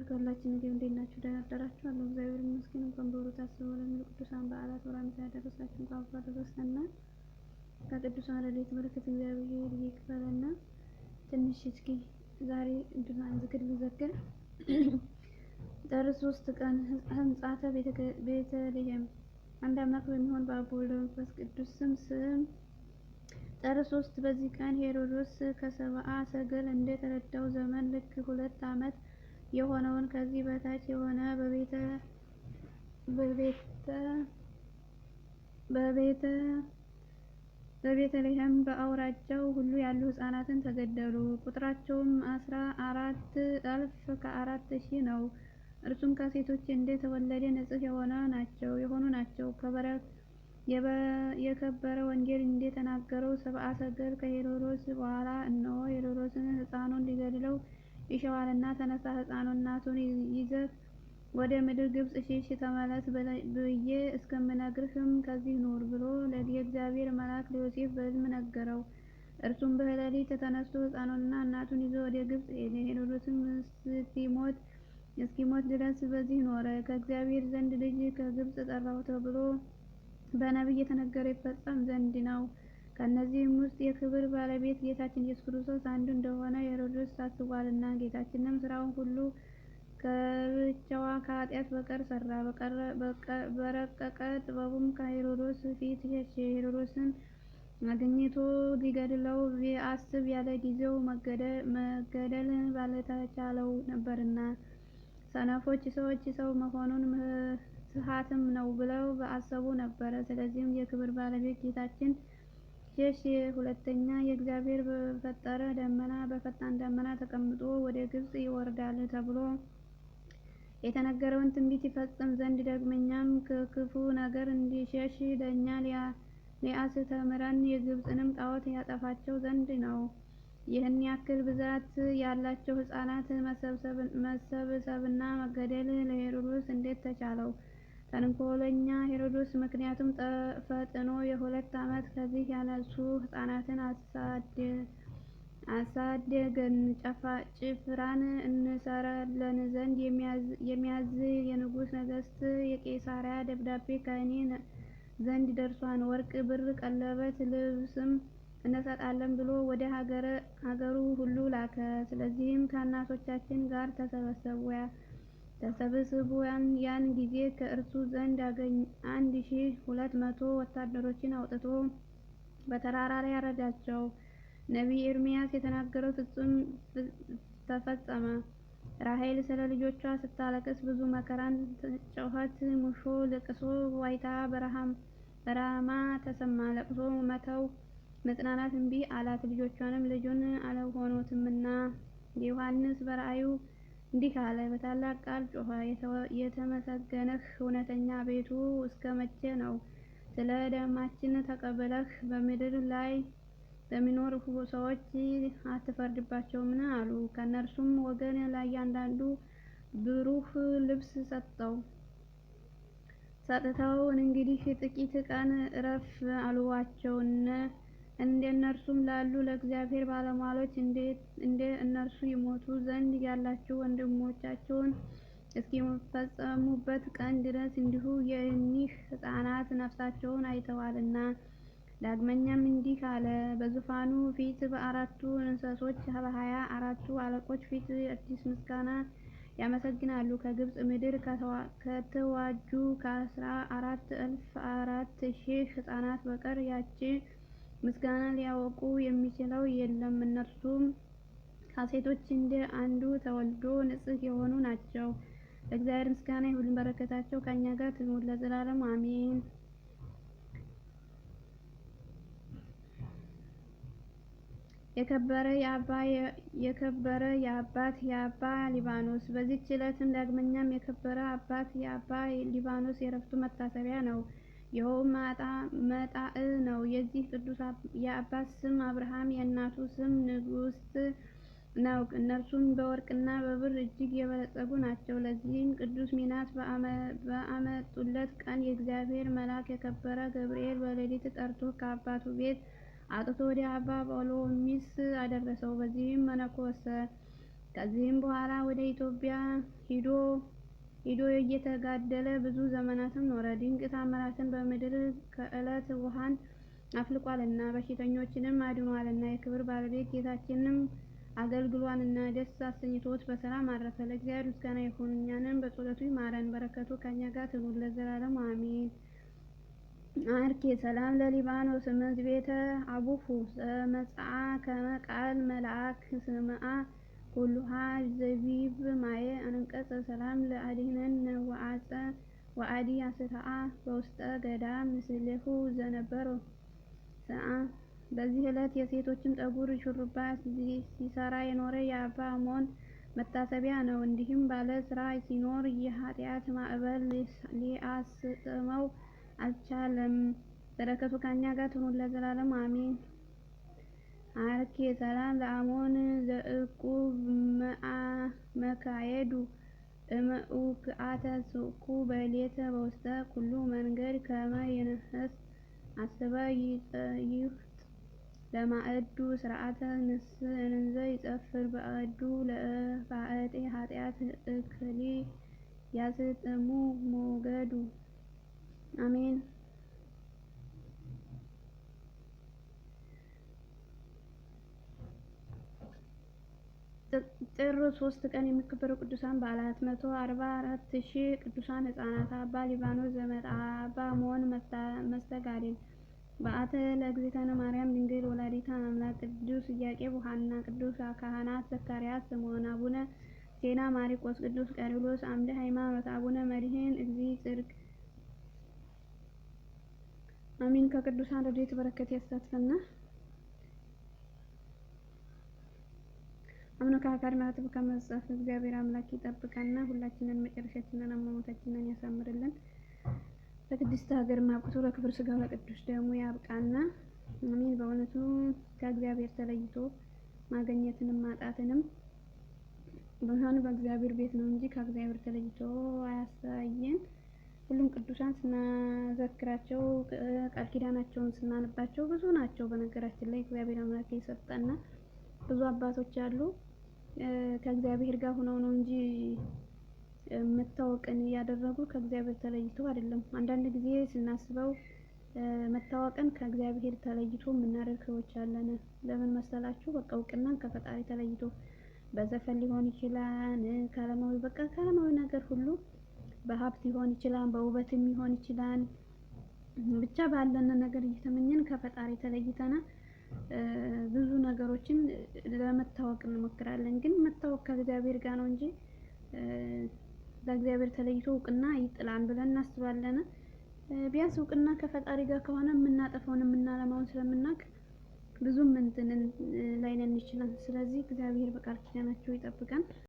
ከሁላችን ጋር እንዴት ናችሁ? ደህና አደራችሁ? አለሁ እግዚአብሔር ይመስገን። እንኳን በወሩ ታስበው ለሚሉ ቅዱሳን በዓላት ወራንታ ያደረሳችሁ እንኳን አብሮ አደረሰን። ከቅዱሳን ረድኤት በረከት እግዚአብሔር ይክፈለን። ትንሽ እስኪ ዛሬ እንድናን ዝክር ልዘክር። ጥር 3 ቀን ሕንጻተ ቤተልሔም። አንድ አምላክ በሚሆን በአብ ወልድ በመንፈስ ቅዱስ ስም ጥር 3 በዚህ ቀን ሄሮድስ ከሰብአ ሰገል እንደተረዳው ዘመን ልክ 2 ዓመት የሆነውን ከዚህ በታች የሆነ በቤተልሔም በአውራጃው ሁሉ ያሉ ሕፃናትን ተገደሉ። ቁጥራቸውም 14,000 ነው። እርሱም ከሴቶች እንደተወለደ ንጽሕ የሆኑ ናቸው። የከበረ ወንጌል እንደተናገረው ሰብአ ሰገል ከሄሮድስ በኋላ እነሆ ሄሮድስን ሕፃኑን ሊገድለው ይሻዋልና ተነሳ፣ ሕፃኑን እናቱን ይዘህ ወደ ምድር ግብጽ ሽሽ፣ ተመለስ ብዬ እስከምነግርህም ከዚህ ኑር ብሎ የእግዚአብሔር መልአክ ለዮሴፍ በሕልም ነገረው። እርሱም በሌሊት ተነስቶ ሕፃኑንና እናቱን ይዞ ወደ ግብጽ ሄደ። ሄሮድስም እስኪሞት ድረስ በዚህ ኖረ። ከእግዚአብሔር ዘንድ ልጅ ከግብጽ ጠራሁ ተብሎ በነቢይ የተነገረ ይፈጸም ዘንድ ነው። ከእነዚህም ውስጥ የክብር ባለቤት ጌታችን ኢየሱስ ክርስቶስ አንዱ እንደሆነ ሄሮድስ አስቧልና። ጌታችንም ስራውን ሁሉ ከብቻዋ ከኃጢአት በቀር ሰራ። በረቀቀ ጥበቡም ከሄሮድስ ፊት ሸሸ። ሄሮድስን አግኝቶ ሊገድለው ቢአስብ ያለ ጊዜው መገደል ባልተቻለው ነበርና። ሰነፎች ሰዎች ሰው መሆኑን ምትሃትም ነው ብለው በአሰቡ ነበር። ስለዚህም የክብር ባለቤት ጌታችን ሸሸ። ሁለተኛ የእግዚአብሔር በፈጣን ደመና ተቀምጦ ወደ ግብጽ ይወርዳል ተብሎ የተነገረውን ትንቢት ይፈጽም ዘንድ ዳግመኛም ከክፉ ነገር እንዲሸሽ ለእኛ ሊያስተምረን የግብጽንም ጣዖት ያጠፋቸው ዘንድ ነው። ይህን ያክል ብዛት ያላቸው ሕፃናት መሰብሰብና መገደል ለሄሮድስ እንዴት ተቻለው? ተንኮለኛ ሄሮድስ ምክንያቱም ፈጥኖ የ2 ዓመት ከዚህ ያነሱ ሕፃናትን አሳደገን። ጭፍራን እንሰራለን ዘንድ የሚያዝ የንጉሠ ነገሥት የቄሳርያ ደብዳቤ ከእኔ ዘንድ ደርሷን፣ ወርቅ፣ ብር፣ ቀለበት፣ ልብስም እንሰጣለን ብሎ ወደ ሀገሩ ሁሉ ላከ። ስለዚህም ከእናቶቻችን ጋር ተሰብስቡ ያን ጊዜ ከእርሱ ዘንድ 1200 ወታደሮችን አውጥቶ በተራራ ላይ አረዳቸው። ነቢይ ኤርምያስ የተናገረው ፍጹም ተፈጸመ። ራሔል ስለ ልጆቿ ስታለቅስ ብዙ መከራን ጮኸት፣ ሙሾ፣ ልቅሶ፣ ዋይታ በራማ ተሰማ። ለቅሶ መተው መጽናናት እምቢ አላት፣ ልጆቿንም ልጁን አልሆኑትምና። ዮሐንስ በራእዩ እንዲህ አለ፣ በታላቅ ቃል ጮኸ፣ የተመሰገንህ እውነተኛ አቤቱ እስከ መቼ ነው? ስለ ደማችን ተቀብለህ በምድር ላይ በሚኖሩ ሰዎች አትፈርድባቸውምን? አሉ። ከእነርሱም ወገን ለእያንዳንዱ ብሩህ ልብስ ሰጥተው እንግዲህ ጥቂት ቀን እረፍ አሉአቸው። እንደነርሱም ላሉ ለእግዚአብሔር ባለሟሎች እንደ እነርሱ ይሞቱ ዘንድ ያላቸው ወንድሞቻቸውን እስኪፈጸሙበት ቀን ድረስ እንዲሁ የእኒህ ሕፃናት ነፍሳቸውን አይተዋልና። ዳግመኛም እንዲህ አለ፣ በዙፋኑ ፊት በአራቱ እንስሶች በ24ቱ አለቆች ፊት አዲስ ምስጋና ያመሰግናሉ። ከግብጽ ምድር ከተዋጁ ከ14,000 ሕፃናት በቀር ያች ምስጋና ሊያውቁ የሚችለው የለም። እነርሱም ከሴቶች እንደ አንዱ ተወልዶ ንጽሕ የሆኑ ናቸው። ለእግዚአብሔር ምስጋና ይሁን፣ በረከታቸው ከእኛ ጋር ትኑር ለዘላለሙ አሜን። የከበረ የአባት የአባ ሊባኖስ። በዚህች ዕለትም ዳግመኛም የከበረ አባት የአባ ሊባኖስ የዕረፍቱ መታሰቢያ ነው። ይኸውም መጣዕ ነው። የዚህ ቅዱስ የአባት ስም አብርሃም፣ የእናቱ ስም ንግሥት ነው። እነርሱም በወርቅና በብር እጅግ የበለጸጉ ናቸው። ለዚህም ቅዱስ ሚናስ በአመጡለት ቀን የእግዚአብሔር መልአክ የከበረ ገብርኤል በሌሊት ጠርቶ ከአባቱ ቤት አውጥቶ ወደ አባ ጳውሎሚስ አደረሰው። በዚህም መነኮሰ። ከዚህም በኋላ ወደ ኢትዮጵያ ሂዶ እየተጋደለ ብዙ ዘመናትን ኖረ። ድንቅ ታምራትን በምድር ከዕለት ውሃን አፍልቋልና በሽተኞችንም አድኗልና። የክብር ባለቤት ጌታችንም አገልግሏልና ደስ አሰኝቶት በሰላም አረፈ። ለእግዚአብሔር ምስጋና ይሁን፣ እኛንም በጸሎቱ ይማረን፣ በረከቱ ከእኛ ጋር ትኑር ለዘላለሙ አሜን። አርኬ ሰላም ለሊባኖስ እምዝ ቤተ አቡሁ መጽአ ከመ ቃል መልአክ ስምዓ ኩሉሃ ዘቢብ ማየ አንቀጸ ሰላም ለአድህነን ወአዲ አስተአ በውስጠ ገዳም ምስሌሁ ዘነበሩ ሰአ። በዚህ ዕለት የሴቶችን ጠጉር ሹሩባ ሲሰራ የኖረ የአባ አሞን መታሰቢያ ነው። እንዲህም ባለ ስራ ሲኖር የኃጢአት ማዕበል ሊያስጥመው አልቻለም። በረከቱ ከእኛ ጋር ትኑር ለዘላለሙ አሜን። አርኬ ሰላም ለአሞን ዘእቁብ መካየዱ እምኡክአተ ሱቁ በሌተ በውስተ ኩሉ መንገድ ከመ ይንህስ አስበ ይፍጥ ለማዕዱ ስርዓተ እንዘ ይጸፍር በአዱ ለባዕጤ ኃጢአት እክሊ ያስጥሙ ሞገዱ አሜን። ጥር 3 ቀን የሚከበሩ ቅዱሳን በዓላት 144,000 ቅዱሳን ሕፃናት አባ ሊባኖስ ዘመጣ፣ አባ አሞን መስተጋድል፣ በዓታ ለእግዝእትነ ማርያም ድንግል ወላዲተ አምላክ፣ ቅዱስ ኢያቄም ወሐና፣ ቅዱስ ካህናት ዘካርያስ ስምዖን፣ አቡነ ዜና ማርቆስ፣ ቅዱስ ቄርሎስ አምደ ሃይማኖት፣ አቡነ መድኅን እግዚእ ጽድቅ አሜን። ከቅዱሳን ረድኤት በረከት ያሳትፈን። አቡነ ከአካል ማህተብ ከመጻፍ እግዚአብሔር አምላክ ይጠብቀና ሁላችንን መጨረሻችንን አሟሟታችንን ያሳምርልን። በቅድስት ሀገር ማብቅቶ ለክብር ስጋው ለቅዱስ ደሙ ያብቃና አሜን። በእውነቱ ከእግዚአብሔር ተለይቶ ማግኘትንም ማጣትንም ቢሆን በእግዚአብሔር ቤት ነው እንጂ ከእግዚአብሔር ተለይቶ አያሳየን። ሁሉም ቅዱሳን ስናዘክራቸው ቃል ኪዳናቸውን ስናነባቸው ብዙ ናቸው። በነገራችን ላይ እግዚአብሔር አምላክ የሰጠና ብዙ አባቶች አሉ። ከእግዚአብሔር ጋር ሆነው ነው እንጂ መታወቅን ያደረጉ ከእግዚአብሔር ተለይቶ አይደለም። አንዳንድ ጊዜ ስናስበው መታወቅን ከእግዚአብሔር ተለይቶ የምናደርግ ሰዎች አለን። ለምን መሰላችሁ? በቃ እውቅናን ከፈጣሪ ተለይቶ በዘፈን ሊሆን ይችላል፣ ከዓለማዊ በቃ ከዓለማዊ ነገር ሁሉ በሀብት ሊሆን ይችላል፣ በውበትም ሊሆን ይችላል። ብቻ ባለን ነገር እየተመኘን ከፈጣሪ ተለይተና ብዙ ነገሮችን ለመታወቅ እንሞክራለን። ግን መታወቅ ከእግዚአብሔር ጋር ነው እንጂ ለእግዚአብሔር ተለይቶ እውቅና ይጥላል ብለን እናስባለን። ቢያንስ እውቅና ከፈጣሪ ጋር ከሆነ የምናጠፋውን የምናለማውን ስለምናውቅ ብዙም እንትን ላይ ነን ይችላል። ስለዚህ እግዚአብሔር በቃል ኪዳናቸው ይጠብቀን።